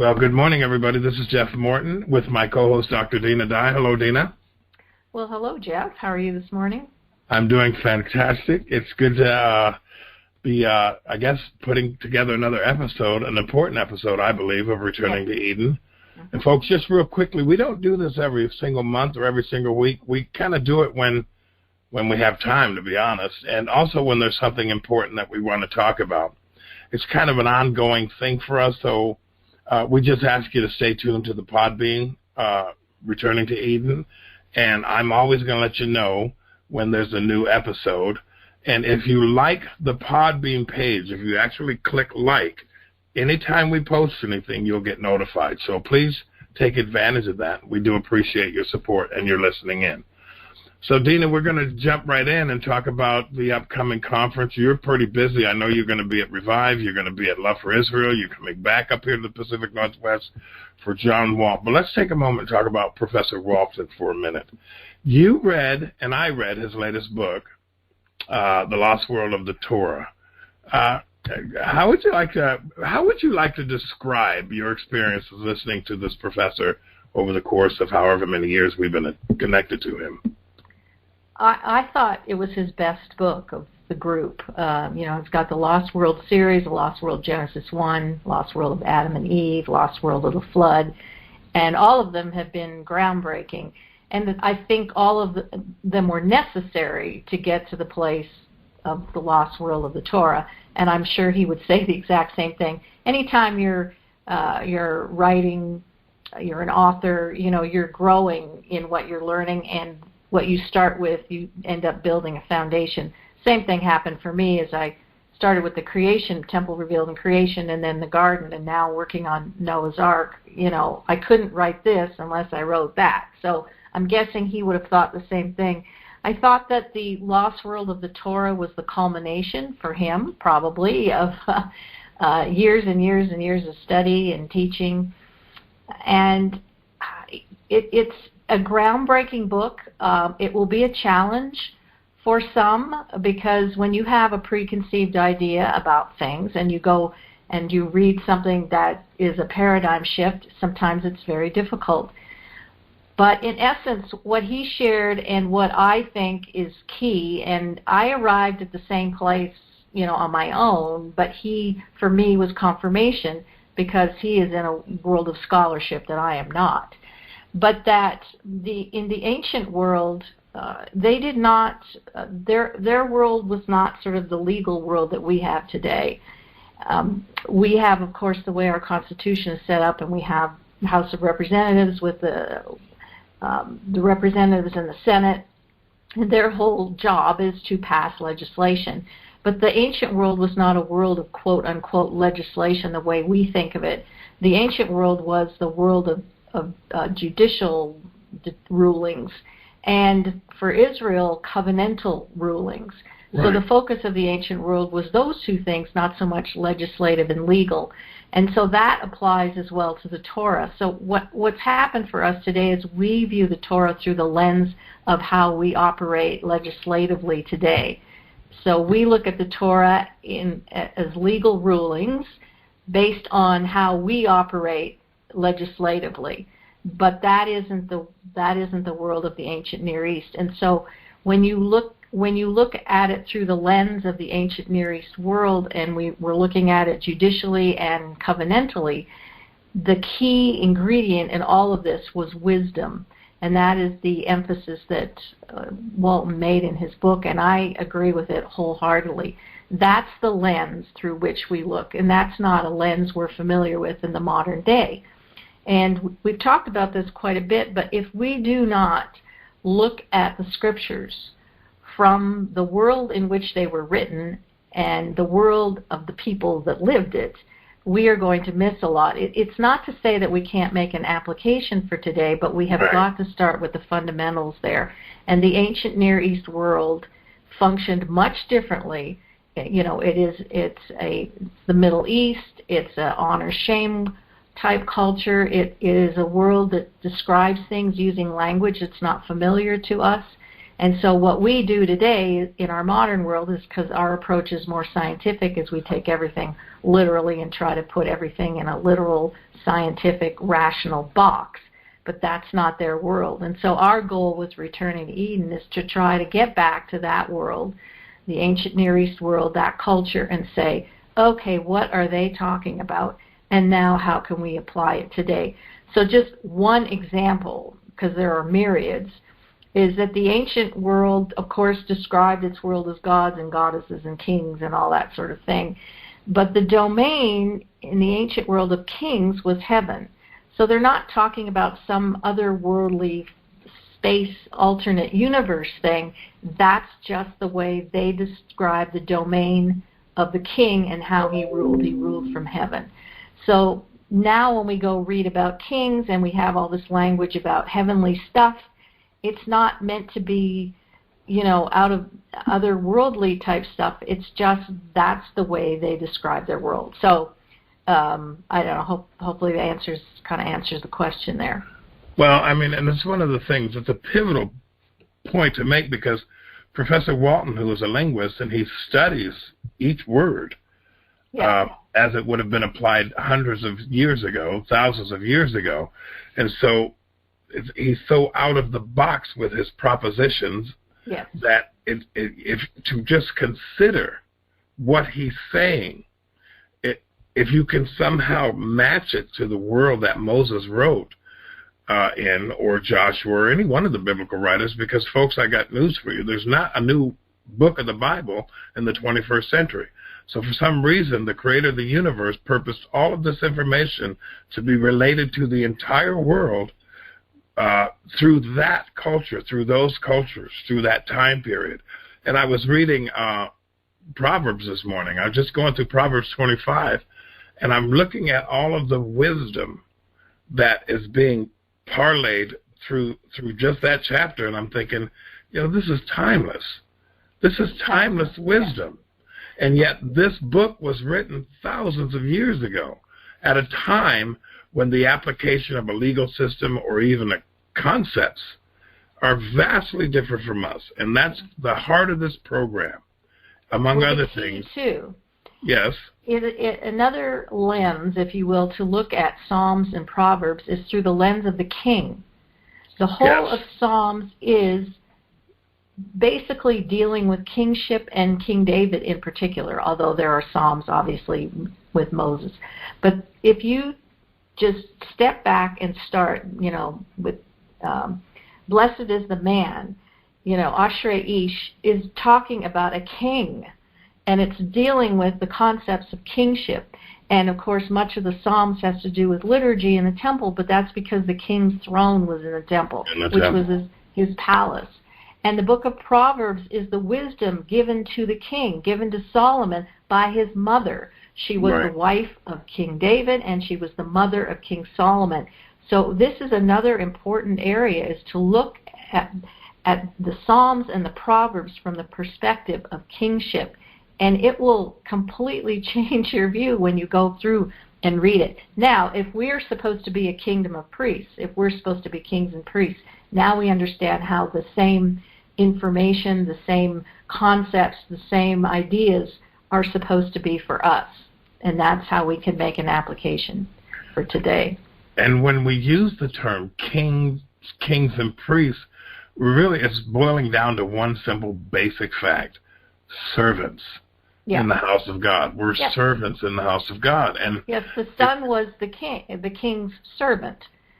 Well, good morning, everybody. This is Jeff Morton with my co-host, Dr. Dinah Dye. Hello, Dinah. Well, hello, Jeff. How are you this morning? I'm doing fantastic. It's good to be, I guess, putting together another episode, an important episode, I believe, of Returning to Eden. And, folks, just real quickly, we don't do this every single month or every single week. We kind of do it when we have time, to be honest, and also when there's something important that we want to talk about. It's kind of an ongoing thing for us, so we just ask you to stay tuned to the Podbean, Returning to Eden, and I'm always going to let you know when there's a new episode. And if you like the Podbean page, if you actually click like, anytime we post anything, you'll get notified. So please take advantage of that. We do appreciate your support and your listening in. So, Dinah, we're going to jump right in and talk about the upcoming conference. You're pretty busy. I know you're going to be at Revive. You're going to be at Love for Israel. You're coming back up here to the Pacific Northwest for John Walt. But let's take a moment and talk about Professor Walton for a minute. You read, and I read, his latest book, The Lost World of the Torah. How would you like to describe your experience of listening to this professor over the course of however many years we've been connected to him? I thought it was his best book of the group. It's got the Lost World series, the Lost World Genesis 1, Lost World of Adam and Eve, Lost World of the Flood, and all of them have been groundbreaking. And I think all of them were necessary to get to the place of the Lost World of the Torah. And I'm sure he would say the exact same thing. Anytime you're writing, you're an author, you're growing in what you're learning, and what you start with, you end up building a foundation. Same thing happened for me as I started with the creation, temple revealed in creation, and then the garden, and now working on Noah's Ark. I couldn't write this unless I wrote that. So I'm guessing he would have thought the same thing. I thought that the Lost World of the Torah was the culmination for him, probably, of years and years and years of study and teaching. And it's a groundbreaking book. It will be a challenge for some, because when you have a preconceived idea about things and you go and you read something that is a paradigm shift, sometimes it's very difficult. But in essence, what he shared and what I think is key, and I arrived at the same place, on my own, but he, for me, was confirmation, because he is in a world of scholarship that I am not. But that in the ancient world, they did not, their world was not sort of the legal world that we have today. We have, of course, the way our Constitution is set up, and we have House of Representatives with the representatives in the Senate, and their whole job is to pass legislation. But the ancient world was not a world of quote-unquote legislation the way we think of it. The ancient world was the world of judicial rulings, and for Israel, covenantal rulings. Right. So the focus of the ancient world was those two things, not so much legislative and legal. And so that applies as well to the Torah. So what's happened for us today is we view the Torah through the lens of how we operate legislatively today. So we look at the Torah as legal rulings based on how we operate legislatively, but that isn't the world of the ancient Near East. And so when you look at it through the lens of the ancient Near East world, and we're looking at it judicially and covenantally, the key ingredient in all of this was wisdom, and that is the emphasis that Walton made in his book, and I agree with it wholeheartedly. That's the lens through which we look, and that's not a lens we're familiar with in the modern day. And we've talked about this quite a bit, but if we do not look at the scriptures from the world in which they were written and the world of the people that lived it, we are going to miss a lot. It's not to say that we can't make an application for today, but we have got to start with the fundamentals there. And the ancient Near East world functioned much differently. It's the Middle East. It's an honor-shame type culture. It is a world that describes things using language that's not familiar to us. And so what we do today in our modern world is, because our approach is more scientific, is we take everything literally and try to put everything in a literal, scientific, rational box. But that's not their world. And so our goal with Returning to Eden is to try to get back to that world, the ancient Near East world, that culture, and say, okay, what are they talking about? And now how can we apply it today? So just one example, because there are myriads, is that the ancient world, of course, described its world as gods and goddesses and kings and all that sort of thing. But the domain in the ancient world of kings was heaven. So they're not talking about some otherworldly space alternate universe thing. That's just the way they describe the domain of the king and how he ruled from heaven. So now when we go read about kings and we have all this language about heavenly stuff, it's not meant to be, out of otherworldly type stuff. It's just that's the way they describe their world. So I don't know. Hopefully that kind of answers the question there. Well, I mean, and it's one of the things. It's a pivotal point to make, because Professor Walton, who is a linguist, and he studies each word as it would have been applied hundreds of years ago, thousands of years ago, and so he's so out of the box with his propositions that if to just consider what he's saying, if you can somehow match it to the world that Moses wrote in, or Joshua, or any one of the biblical writers, because, folks, I got news for you. There's not a new book of the Bible in the 21st century. So for some reason, the creator of the universe purposed all of this information to be related to the entire world through that culture, through those cultures, through that time period. And I was reading Proverbs this morning. I was just going through Proverbs 25, and I'm looking at all of the wisdom that is being parlayed through just that chapter, and I'm thinking, this is timeless. This is timeless wisdom. And yet this book was written thousands of years ago, at a time when the application of a legal system or even concepts are vastly different from us. And that's the heart of this program, among other things. Too. Yes. Another lens, if you will, to look at Psalms and Proverbs is through the lens of the king. The whole of Psalms is basically dealing with kingship and King David in particular, although there are Psalms, obviously, with Moses. But if you just step back and start, with blessed is the man, Ashrei Ish is talking about a king, and it's dealing with the concepts of kingship. And, of course, much of the Psalms has to do with liturgy in the temple, but that's because the king's throne was in the temple, was his palace. And the book of Proverbs is the wisdom given to the king, given to Solomon by his mother. She was the wife of King David, and she was the mother of King Solomon. So this is another important area, is to look at the Psalms and the Proverbs from the perspective of kingship. And it will completely change your view when you go through and read it. Now, if we're supposed to be a kingdom of priests, if we're supposed to be kings and priests, now we understand how the same information, the same concepts, the same ideas are supposed to be for us. And that's how we can make an application for today. And when we use the term kings and priests, really it's boiling down to one simple basic fact: servants in the house of God. We're servants in the house of God. And yes, the son was the king's servant.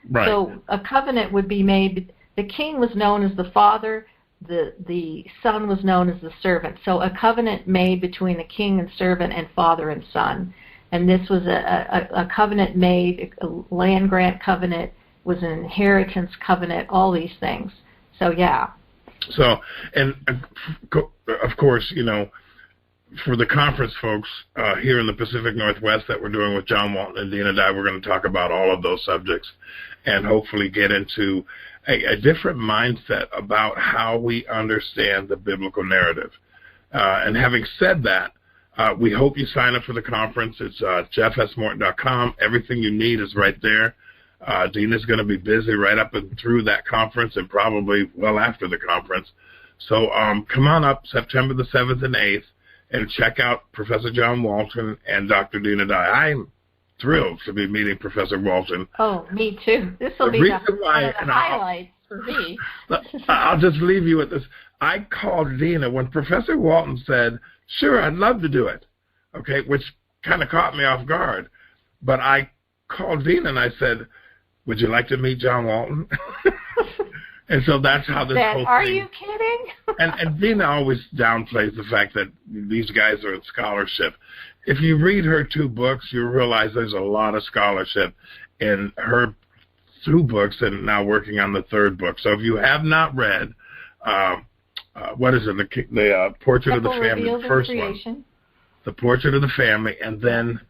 Right. So a covenant would be made. The king was known as the father. The son was known as the servant. So a covenant made between the king and servant and father and son. And this was a covenant made, a land grant covenant, was an inheritance covenant, all these things. So, yeah. So, and of course, for the conference folks here in the Pacific Northwest that we're doing with John Walton and Dinah Dye, we're going to talk about all of those subjects and hopefully get into a different mindset about how we understand the biblical narrative. And having said that, we hope you sign up for the conference. It's jeffsmorton.com. Everything you need is right there. Dinah's going to be busy right up and through that conference and probably well after the conference. So come on up September the 7th and 8th and check out Professor John Walton and Dr. Dinah Dye. I'm thrilled to be meeting Professor Walton. Oh, me too. This will be one of the highlights for me. I'll just leave you with this. I called Dinah when Professor Walton said, sure, I'd love to do it, okay, which kind of caught me off guard. But I called Dinah and I said, would you like to meet John Walton? And so that's how this whole thing... Are you kidding? and Dinah always downplays the fact that these guys are in scholarship. If you read her 2 books, you realize there's a lot of scholarship in her 2 books and now working on the 3rd book. So if you have not read, what is it, the Portrait Temple of the Family, the first one. The Portrait of the Family, and then...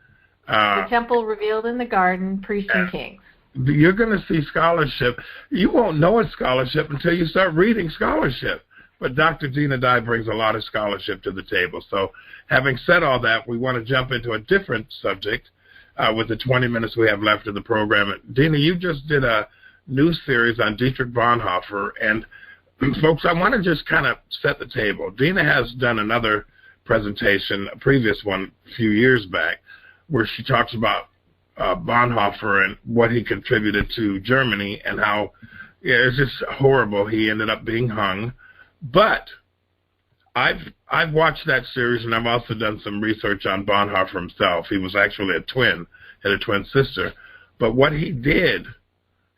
the Temple Revealed in the Garden, Priests and Kings. You're going to see scholarship. You won't know it's scholarship until you start reading scholarship. But Dr. Dinah Dye brings a lot of scholarship to the table. So having said all that, we want to jump into a different subject with the 20 minutes we have left of the program. Dinah, you just did a new series on Dietrich Boenhoffer. And folks, I want to just kind of set the table. Dinah has done another presentation, a previous one a few years back, where she talks about Bonhoeffer and what he contributed to Germany and how it's just horrible. He ended up being hung. But I've watched that series, and I've also done some research on Bonhoeffer himself. He was actually a twin, had a twin sister. But what he did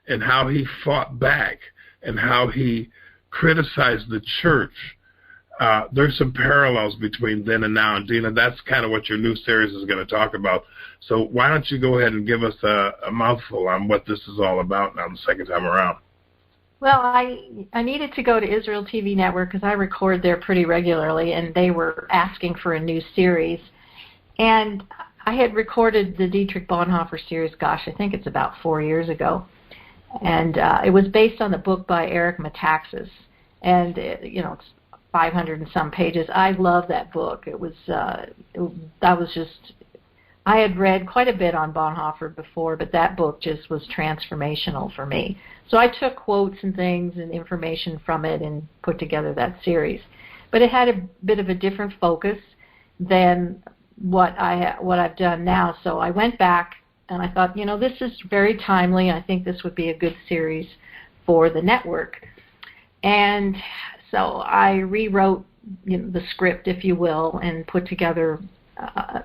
and how he fought back and how he criticized the church, there's some parallels between then and now. And Dinah, that's kind of what your new series is going to talk about. So why don't you go ahead and give us a mouthful on what this is all about now the second time around? Well, I needed to go to Israel TV Network because I record there pretty regularly, and they were asking for a new series. And I had recorded the Dietrich Boenhoffer series, gosh, I think it's about 4 years ago. And it was based on the book by Eric Metaxas. And, it's 500 and some pages. I love that book. It was, I had read quite a bit on Bonhoeffer before, but that book just was transformational for me. So I took quotes and things and information from it and put together that series. But it had a bit of a different focus than what I've done now. So I went back and I thought, this is very timely. I think this would be a good series for the network. And so I rewrote the script, if you will, and put together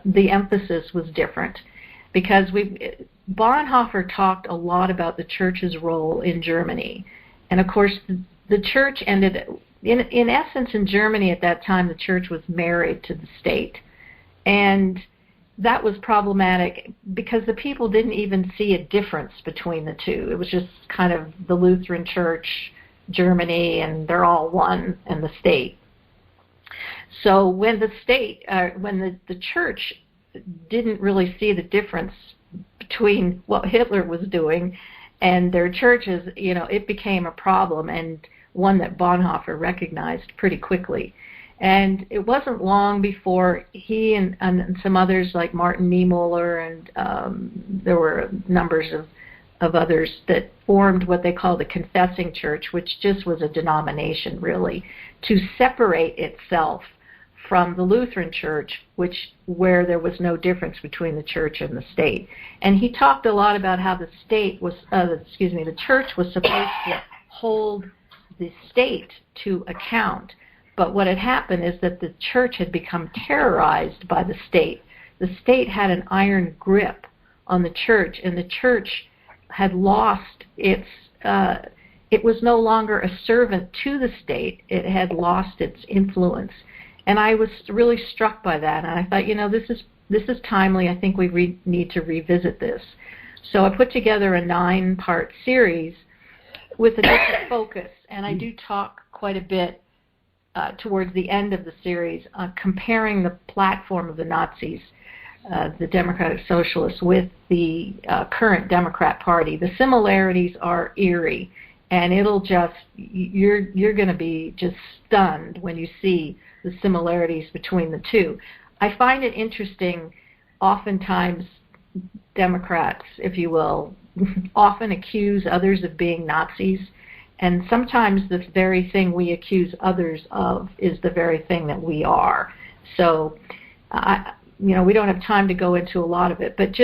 the emphasis was different because Bonhoeffer talked a lot about the church's role in Germany. And of course, the church ended, in essence, in Germany at that time, the church was married to the state. And that was problematic because the people didn't even see a difference between the two. It was just kind of the Lutheran Church, Germany, and they're all one, and the state. So when the church didn't really see the difference between what Hitler was doing and their churches, it became a problem, and one that Bonhoeffer recognized pretty quickly. And it wasn't long before he and some others like Morton and there were numbers of others that formed what they called the Confessing Church, which just was a denomination, really, to separate itself from the Lutheran Church, where there was no difference between the church and the state. And he talked a lot about how the church was supposed to hold the state to account. But what had happened is that the church had become terrorized by the state. The state had an iron grip on the church, and the church had lost its, it was no longer a servant to the state. It had lost its influence. And I was really struck by that. And I thought, this is timely. I think we need to revisit this. So I put together a 9-part series with a different focus. And I do talk quite a bit towards the end of the series comparing the platform of the Nazis, the Democratic Socialists, with the current Democrat Party. The similarities are eerie, and you're going to be just stunned when you see the similarities between the two. I find it interesting, oftentimes Democrats, if you will, often accuse others of being Nazis, And sometimes the very thing we accuse others of is the very thing that we are. So, we don't have time to go into a lot of it, but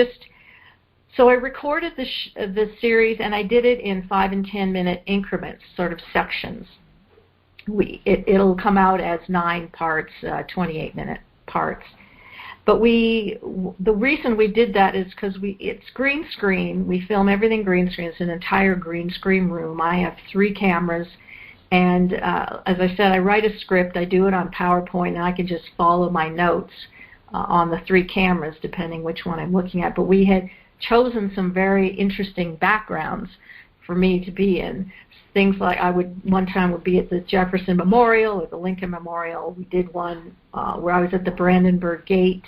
so I recorded the series, and I did it in 5 and 10 minute increments, sort of sections. It'll come out as 9 parts, 28 minute parts. But the reason we did that is because it's green screen. We film everything green screen. It's an entire green screen room. I have 3 cameras, and as I said, I write a script. I do it on PowerPoint, and I can just follow my notes on the 3 cameras, depending which one I'm looking at. But we had chosen some very interesting backgrounds for me to be in. Things like one time would be at the Jefferson Memorial or the Lincoln Memorial. We did one where I was at the Brandenburg Gate.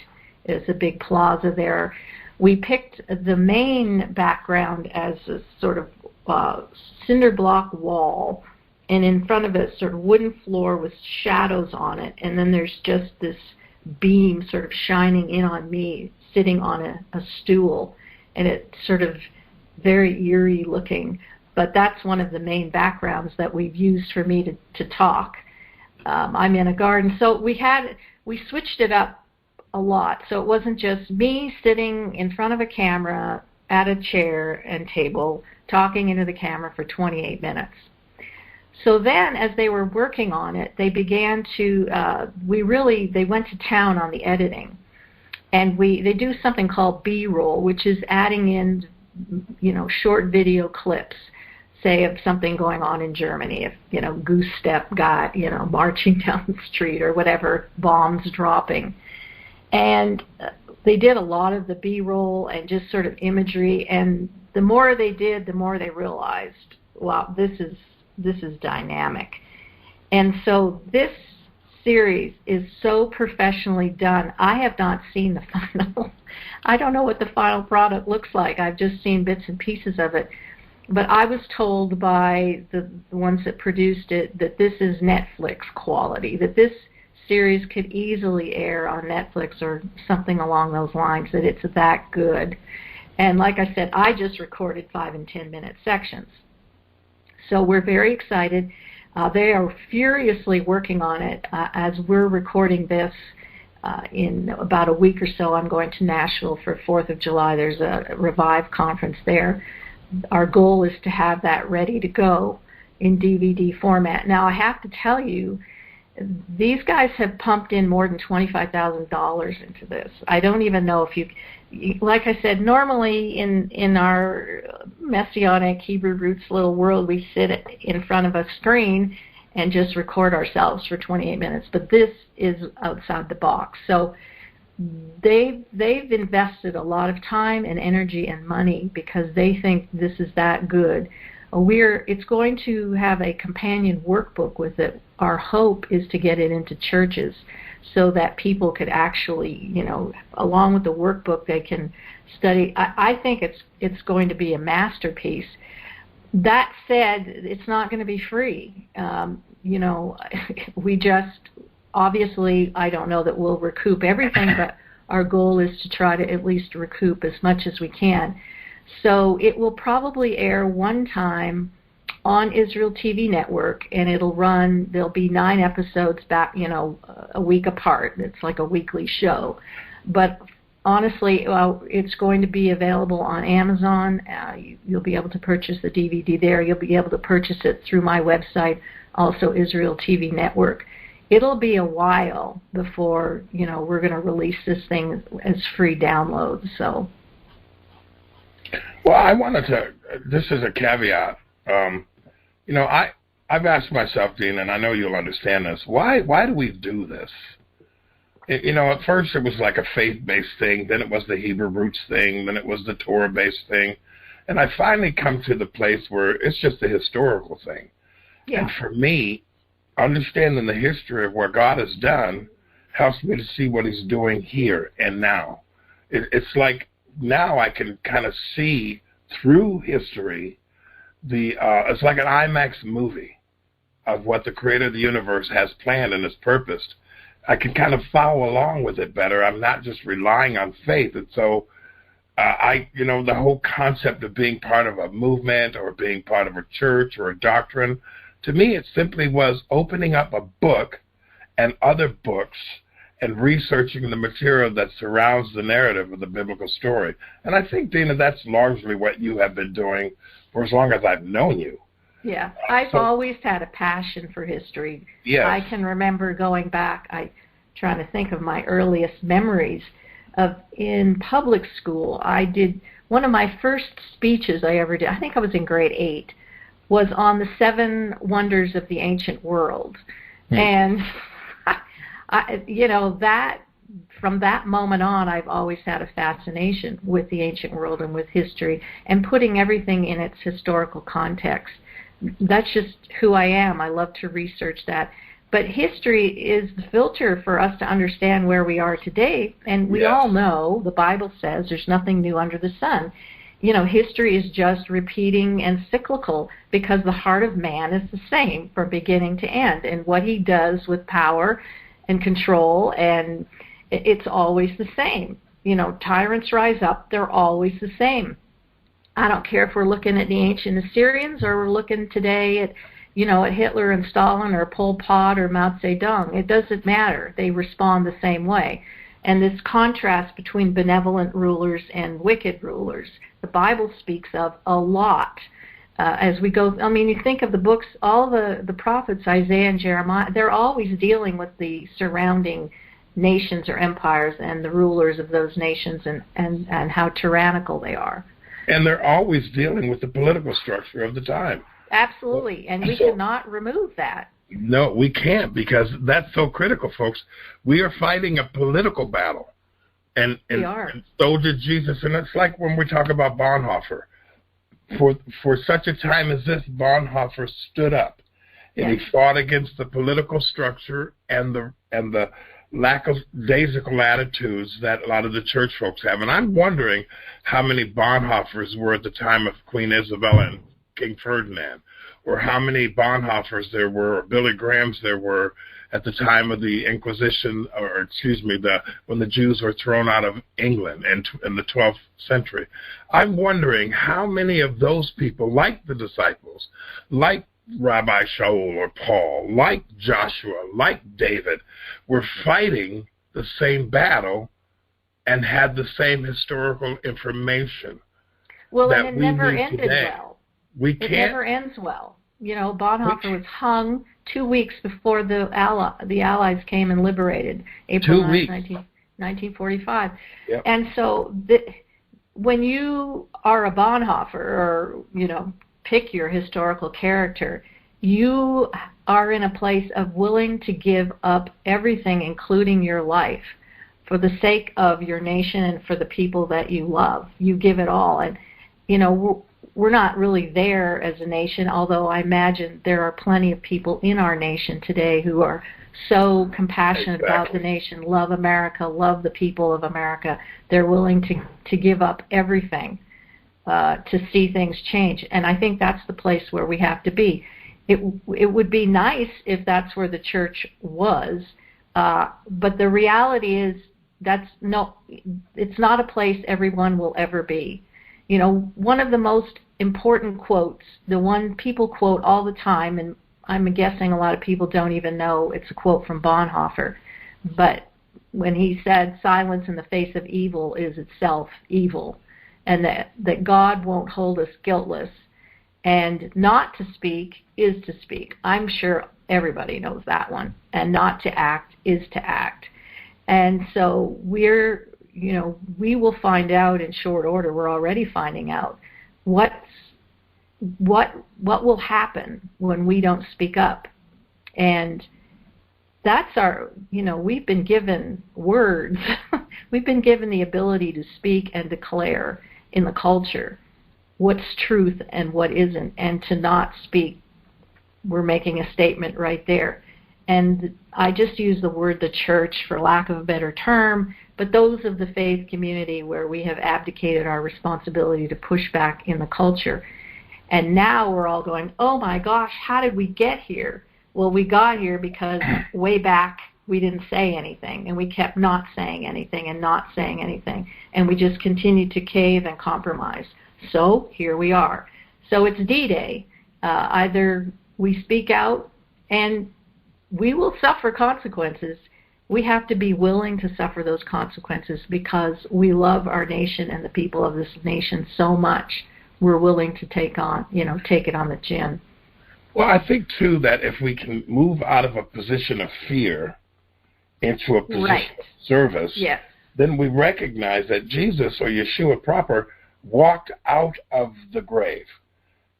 It's a big plaza there. We picked the main background as a sort of cinder block wall, and in front of it, sort of wooden floor with shadows on it, and then there's just this beam sort of shining in on me, sitting on a stool, and it's sort of very eerie looking. But that's one of the main backgrounds that we've used for me to talk. I'm in a garden. So we switched it up a lot. So it wasn't just me sitting in front of a camera at a chair and table talking into the camera for 28 minutes. So then, as they were working on it, they began to, they went to town on the editing. And they do something called B-roll, which is adding in, short video clips, say, of something going on in Germany, if, Goose Step got, marching down the street or whatever, bombs dropping. And they did a lot of the B-roll and just sort of imagery, and the more they did, the more they realized, wow, this is dynamic. And so this series is so professionally done. I have not seen the final. I don't know what the final product looks like. I've just seen bits and pieces of it. But I was told by the ones that produced it that this is Netflix quality, that this series could easily air on Netflix or something along those lines, that it's that good. And like I said, I just recorded 5 and 10 minute sections. So we're very excited. They are furiously working on it. As we're recording this, in about a week or so, I'm going to Nashville for 4th of July. There's a Revive conference there. Our goal is to have that ready to go in DVD format. Now, I have to tell you, these guys have pumped in more than $25,000 into this. I don't even know if like I said, normally in our Messianic Hebrew roots little world, we sit in front of a screen and just record ourselves for 28 minutes. But this is outside the box. So they've invested a lot of time and energy and money because they think this is that good. It's going to have a companion workbook with it. Our hope is to get it into churches so that people could actually, along with the workbook, they can study. I think it's going to be a masterpiece. That said, it's not going to be free. We just, obviously, I don't know that we'll recoup everything, but our goal is to try to at least recoup as much as we can. So it will probably air one time on Israel TV Network, and there'll be 9 episodes back, a week apart. It's like a weekly show. But honestly, it's going to be available on Amazon. You'll be able to purchase the DVD there. You'll be able to purchase it through my website, also Israel TV Network. It'll be a while before, we're going to release this thing as free downloads. So. Well, I wanted to, this is a caveat. I've asked myself, Dinah, and I know you'll understand this, why do we do this? At first it was like a faith-based thing, then it was the Hebrew roots thing, then it was the Torah-based thing, and I finally come to the place where it's just a historical thing. Yeah. And for me, understanding the history of what God has done helps me to see what he's doing here and now. It's like now I can kind of see through history it's like an IMAX movie of what the creator of the universe has planned and has purposed. I can kind of follow along with it better. I'm not just relying on faith. And so The whole concept of being part of a movement or being part of a church or a doctrine, to me it simply was opening up a book and other books and researching the material that surrounds the narrative of the biblical story. And I think, Dinah, that's largely what you have been doing for as long as I've known you. Yeah, I've always had a passion for history. Yes. I can remember going back, trying to think of my earliest memories of in public school. I did one of my first speeches I ever did, I think I was in grade 8, was on the 7 wonders of the ancient world. And that from that moment on, I've always had a fascination with the ancient world and with history and putting everything in its historical context. That's just who I am. I love to research that. But history is the filter for us to understand where we are today. And we all know, the Bible says, there's nothing new under the sun. History is just repeating and cyclical because the heart of man is the same from beginning to end. And what he does with power and control, and it's always the same. Tyrants rise up, they're always the same. I don't care if we're looking at the ancient Assyrians or we're looking today at Hitler and Stalin or Pol Pot or Mao Zedong. It doesn't matter. They respond the same way. And this contrast between benevolent rulers and wicked rulers, the Bible speaks of a lot. As we go, you think of the books, all the prophets, Isaiah and Jeremiah, they're always dealing with the surrounding nations or empires and the rulers of those nations and how tyrannical they are. And they're always dealing with the political structure of the time. Absolutely, and we cannot remove that. No, we can't, because that's so critical, folks. We are fighting a political battle. And so did Jesus. And it's like when we talk about Bonhoeffer. For such a time as this, Bonhoeffer stood up. And he fought against the political structure and the lack of daisical attitudes that a lot of the church folks have. And I'm wondering how many Bonhoeffers were at the time of Queen Isabella and King Ferdinand, or how many Bonhoeffers there were, or Billy Grahams there were at the time of the Inquisition, when the Jews were thrown out of England in the 12th century. I'm wondering how many of those people, like the disciples, like Rabbi Shaul or Paul, like Joshua, like David, were fighting the same battle and had the same historical information. Well, and it never ended today. Well. It never ends well. Bonhoeffer was hung 2 weeks before the Allies came and liberated, April 9, 1945. Yep. And so when you are a Bonhoeffer, or, pick your historical character, you are in a place of willing to give up everything, including your life, for the sake of your nation and for the people that you love. You give it all. And, we're not really there as a nation, although I imagine there are plenty of people in our nation today who are so compassionate about the nation, love America, love the people of America. They're willing to give up everything to see things change. And I think that's the place where we have to be. It would be nice if that's where the church was, but the reality is it's not a place everyone will ever be. One of the most important quotes, the one people quote all the time, and I'm guessing a lot of people don't even know it's a quote from Bonhoeffer, but when he said, "Silence in the face of evil is itself evil," and that God won't hold us guiltless, and not to speak is to speak. I'm sure everybody knows that one. And not to act is to act. And so we will find out in short order. We're already finding out what will happen when we don't speak up. And that's we've been given words. We've been given the ability to speak and declare in the culture what's truth and what isn't. And to not speak, we're making a statement right there. And I just use the word the church for lack of a better term, but those of the faith community where we have abdicated our responsibility to push back in the culture. And now we're all going, oh my gosh, how did we get here? Well, we got here because way back we didn't say anything, and we kept not saying anything and not saying anything, and we just continued to cave and compromise. So here we are. So it's D-Day. Either we speak out, and we will suffer consequences. We have to be willing to suffer those consequences because we love our nation and the people of this nation so much. We're willing to take it on the chin. Well, I think, too, that if we can move out of a position of fear into a position of service, yes, then we recognize that Jesus, or Yeshua proper, walked out of the grave.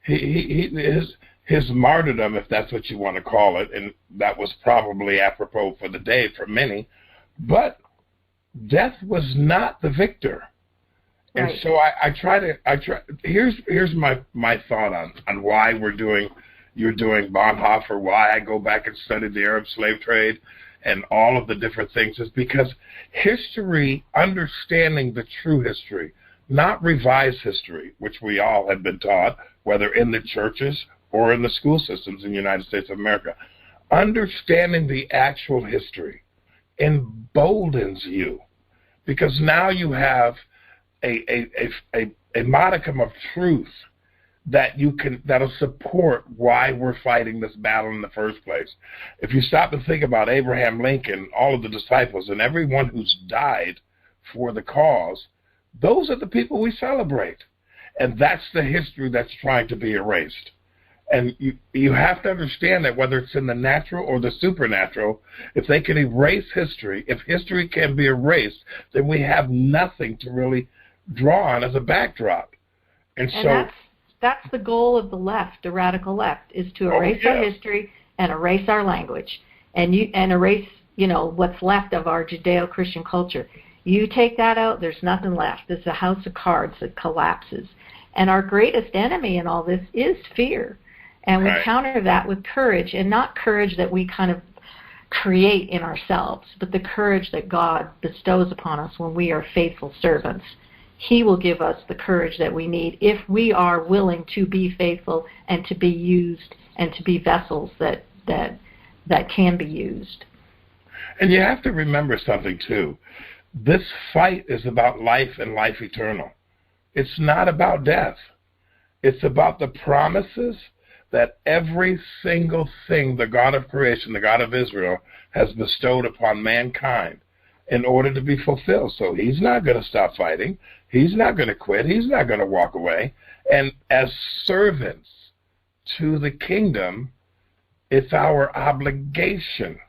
His martyrdom, if that's what you want to call it, and that was probably apropos for the day for many, but death was not the victor. Right. And so I try. Here's my thought on why you're doing BonHoeffer, why I go back and study the Arab slave trade and all of the different things, is because history, understanding the true history, not revised history, which we all have been taught, whether in the churches or in the school systems in the United States of America, understanding the actual history emboldens you, because now you have a modicum of truth that'll support why we're fighting this battle in the first place. If you stop and think about Abraham Lincoln, all of the disciples, and everyone who's died for the cause, those are the people we celebrate. And that's the history that's trying to be erased. And you have to understand that whether it's in the natural or the supernatural, if they can erase history, if history can be erased, then we have nothing to really draw on as a backdrop. And so that's the goal of the left, the radical left, is to erase our history and erase our language and erase, what's left of our Judeo-Christian culture. You take that out, there's nothing left. It's a house of cards that collapses. And our greatest enemy in all this is fear. And we counter that with courage, and not courage that we kind of create in ourselves, but the courage that God bestows upon us when we are faithful servants. He will give us the courage that we need if we are willing to be faithful and to be used and to be vessels that can be used. And you have to remember something, too. This fight is about life and life eternal. It's not about death. It's about the promises that every single thing the God of creation, the God of Israel, has bestowed upon mankind in order to be fulfilled. So he's not going to stop fighting. He's not going to quit. He's not going to walk away. And as servants to the kingdom, it's our obligation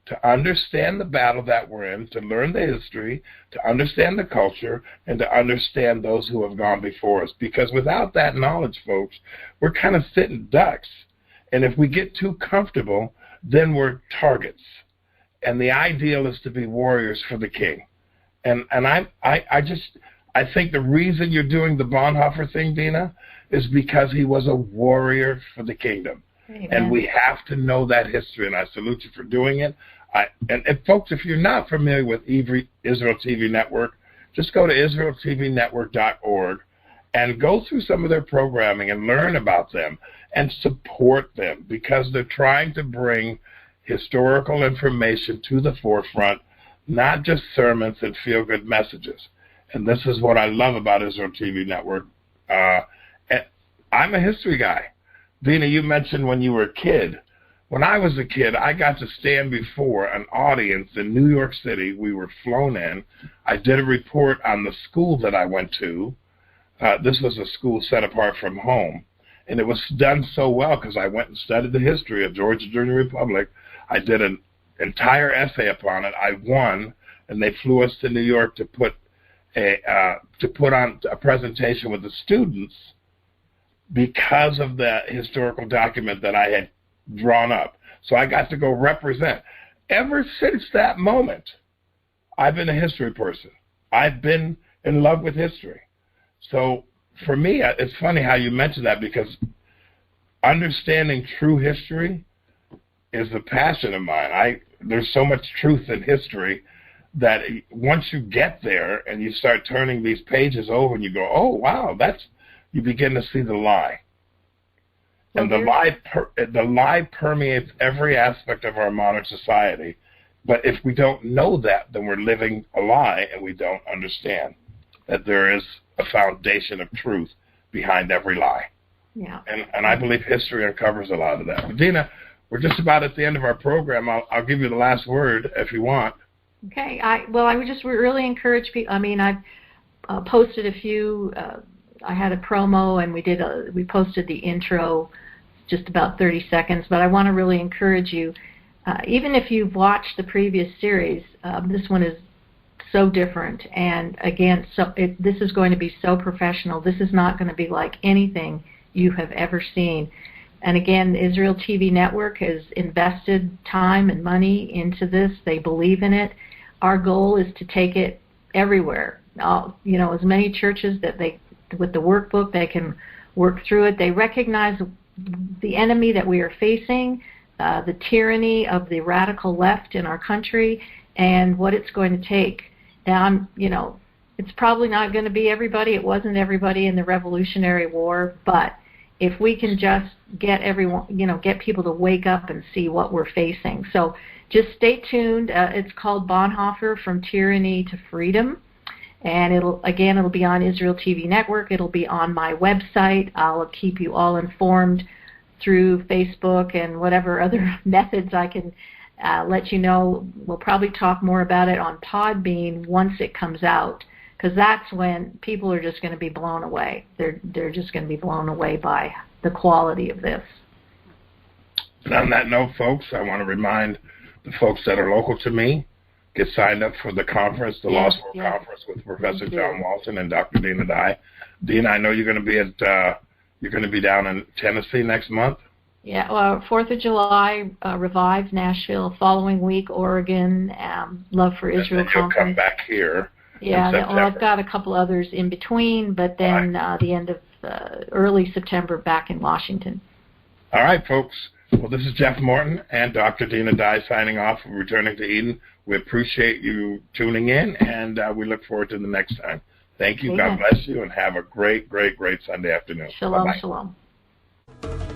to understand the battle that we're in, to learn the history, to understand the culture, and to understand those who have gone before us. Because without that knowledge, folks, we're kind of sitting ducks. And if we get too comfortable, then we're targets. And the ideal is to be warriors for the king. And I think the reason you're doing the BonHoeffer thing, Dinah, is because he was a warrior for the kingdom. Amen. And we have to know that history, and I salute you for doing it. And folks, if you're not familiar with Israel TV Network, just go to israeltvnetwork.org and go through some of their programming and learn about them and support them, because they're trying to bring historical information to the forefront, not just sermons and feel-good messages. And this is what I love about Israel TV Network. And I'm a history guy. Dinah, you mentioned when you were a kid. When I was a kid, I got to stand before an audience in New York City. We were flown in. I did a report on the school that I went to. This was a school set apart from home. And it was done so well because I went and studied the history of Georgia during the Republic. I did an entire essay upon it. I won, and they flew us to New York to put on a presentation with the students because of the historical document that I had drawn up. So I got to go represent. Ever since that moment, I've been a history person. I've been in love with history. So for me, it's funny how you mention that, because understanding true history is a passion of mine. There's so much truth in history that once you get there and you start turning these pages over and you go, oh, wow, you begin to see the lie. And the lie permeates every aspect of our modern society. But if we don't know that, then we're living a lie, and we don't understand that there is a foundation of truth behind every lie. Yeah. And I believe history uncovers a lot of that. But Dinah, we're just about at the end of our program. I'll give you the last word if you want. Okay. I would just really encourage people. I mean, I've posted a few. I had a promo, and we posted the intro, just about 30 seconds. But I want to really encourage you. Even if you've watched the previous series, this one is so different. And again, this is going to be so professional. This is not going to be like anything you have ever seen. And again, the Israel TV Network has invested time and money into this. They believe in it. Our goal is to take it everywhere. As many churches that with the workbook, they can work through it. They recognize the enemy that we are facing, the tyranny of the radical left in our country, and what it's going to take. Now, it's probably not going to be everybody. It wasn't everybody in the Revolutionary War, but if we can just get everyone, get people to wake up and see what we're facing. So just stay tuned. It's called BonHoeffer, From Tyranny to Freedom. And it'll be on Israel TV Network. It'll be on my website. I'll keep you all informed through Facebook and whatever other methods I can let you know. We'll probably talk more about it on Podbean once it comes out, because that's when people are just going to be blown away. They're just going to be blown away by the quality of this. And on that note, folks, I want to remind the folks that are local to me, get signed up for the conference, the Lost World Conference with Professor John Walton and Dr. Dinah Dye. Dinah, I know you're going to be down in Tennessee next month. Yeah, well, 4th of July, Revive, Nashville. Following week, Oregon, Love for Israel and Conference. You'll come back here. Yeah, I've got a couple others in between, but then the end of early September back in Washington. All right, folks. Well, this is Jeff Morton and Dr. Dinah Dye signing off from Returning to Eden. We appreciate you tuning in, and we look forward to the next time. Thank you. Amen. God bless you, and have a great, great, great Sunday afternoon. Shalom, Bye-bye. shalom.